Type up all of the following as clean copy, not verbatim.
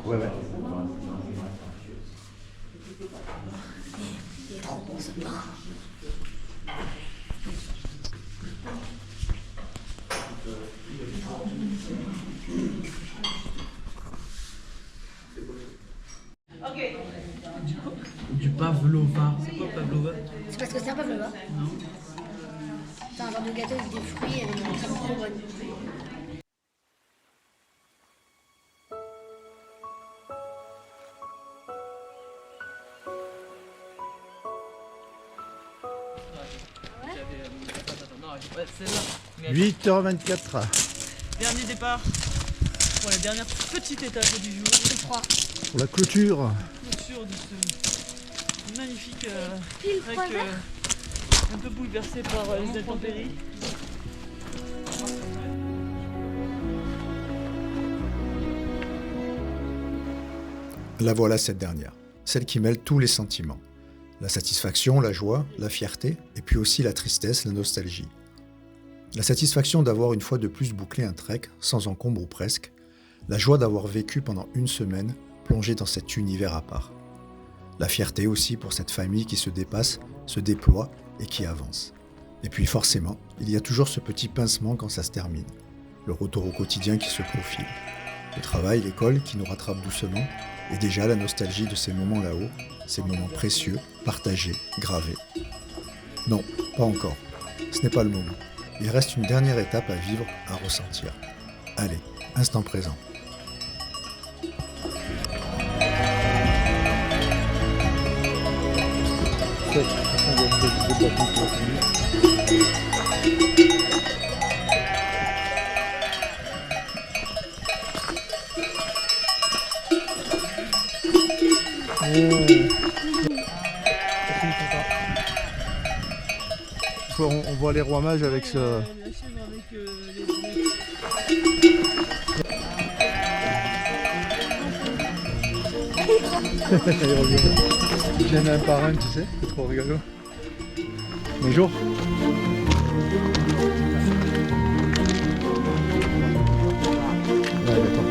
Ouais, ouais. Il est trop bon ce pain. Du pavlova. C'est quoi pavlova? C'est parce que c'est un pavlova. Non. C'est un genre de gâteau avec des fruits et une crème trop bonne. Ouais, celle-là. Mais 8h24. dernier départ pour la dernière petite étape du jour. C'est froid. Pour la clôture. Clôture de ce magnifique Pile trek poil vert. un peu bouleversé par les intempéries. La voilà cette dernière, celle qui mêle tous les sentiments. La satisfaction, la joie, la fierté, et puis aussi la tristesse, la nostalgie. La satisfaction d'avoir une fois de plus bouclé un trek, sans encombre ou presque. La joie d'avoir vécu pendant une semaine, plongé dans cet univers à part. La fierté aussi pour cette famille qui se dépasse, se déploie et qui avance. Et puis forcément, il y a toujours ce petit pincement quand ça se termine. Le retour au quotidien qui se profile. Le travail, l'école qui nous rattrape doucement, et déjà la nostalgie de ces moments là-haut, ces moments précieux, partagés, gravés. Non, pas encore. Ce n'est pas le moment. Il reste une dernière étape à vivre, à ressentir. Allez, instant présent. On voit les rois mages avec ce... La chèvre avec les Ils viennent un par un, tu sais, c'est trop rigolo. Bonjour. Ouais, d'accord.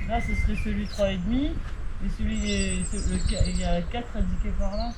Là, ce serait celui 3,5 et celui il y a 4 indiqué par là.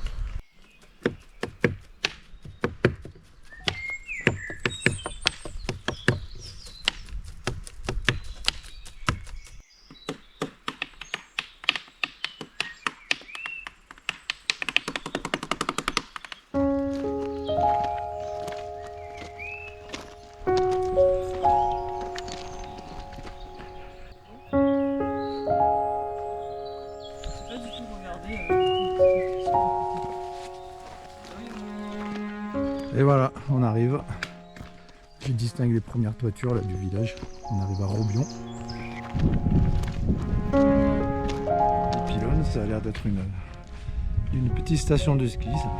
arrive. Je distingue les premières toitures là, du village. On arrive à Robion. Les pylônes, ça a l'air d'être une petite station de ski. Ça.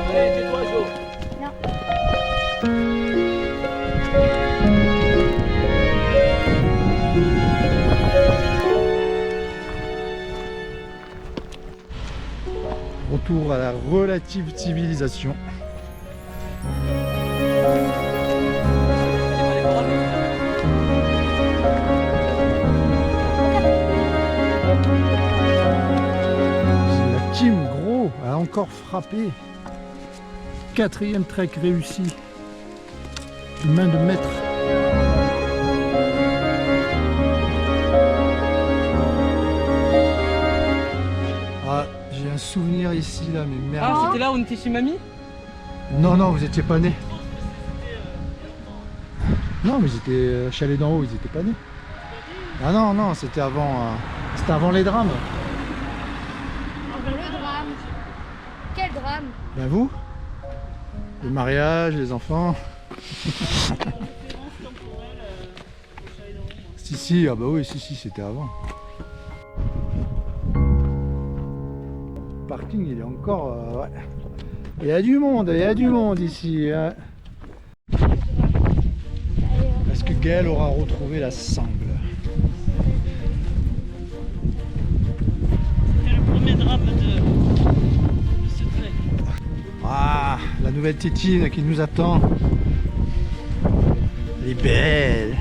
Allez, tais-toi, Jo. Retour à la relative civilisation. La team Gros a encore frappé. 4e trek réussi. Une main de maître. Ah, j'ai un souvenir ici là, mais merde. Ah, c'était là où on était chez mamie? Non, non, vous étiez pas nés. Non, mais j'étais chalet d'en haut, ils étaient pas nés. Ah non, non, c'était avant les drames. Le drame. Quel drame? Ben vous? Le mariage, les enfants. Si, si, ah bah oui, si, si, c'était avant. Le parking, il est encore... ouais. Il y a du monde ici. Hein. Est-ce que Gaël aura retrouvé la sangle? C'était le premier drame de ce trek. Ah, la nouvelle tétine qui nous attend. Elle est belle.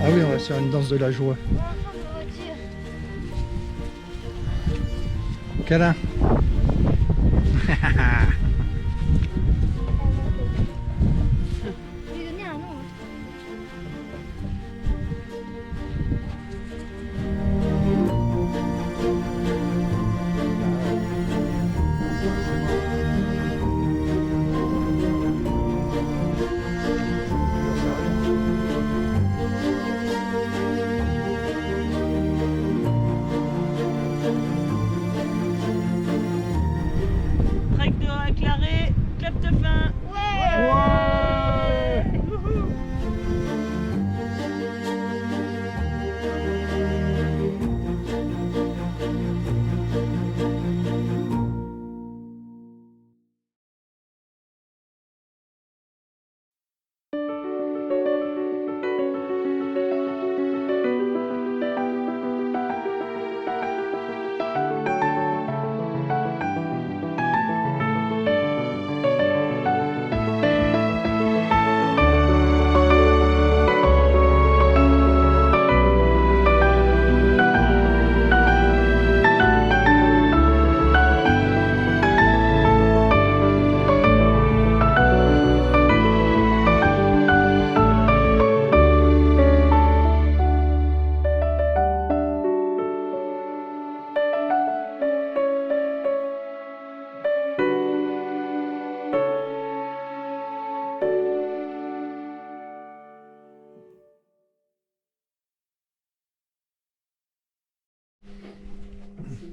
Ah oui, on va faire une danse de la joie. Câlin. Lui donner un nom. Trek de Claré, clap de fin.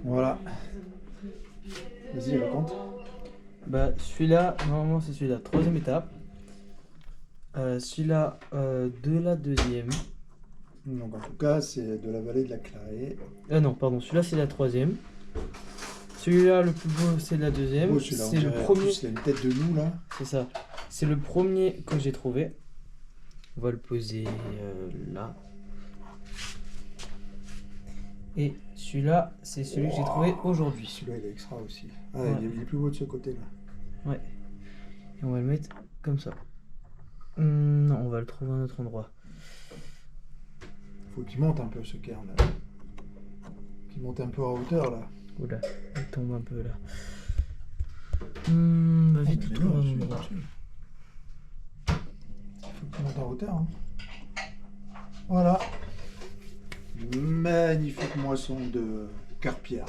Voilà. Vas-y, raconte. Bah celui-là, normalement c'est celui-là, 3e étape. Celui-là de la 2e. Donc en tout cas, c'est de la vallée de la Clarée. Non, pardon, celui-là c'est la 3e. Celui-là le plus beau c'est la 2e. Oh, celui-là, C'est le en premier. plus, il a une tête de loup là. C'est ça. C'est le premier que j'ai trouvé. On va le poser là. Et celui-là, c'est celui que j'ai trouvé aujourd'hui. Celui-là, il est extra aussi. Ah, Ouais. il est plus beau de ce côté-là. Ouais. Et on va le mettre comme ça. Non, on va le trouver à un autre endroit. Faut qu'il monte un peu ce cairn là. Qu'il monte un peu en hauteur là. Oula, il tombe un peu là. Va vite Mais trouver non, un celui-là, endroit. celui-là. Il faut qu'il monte en hauteur. Hein. Voilà. Magnifique moisson de carpière.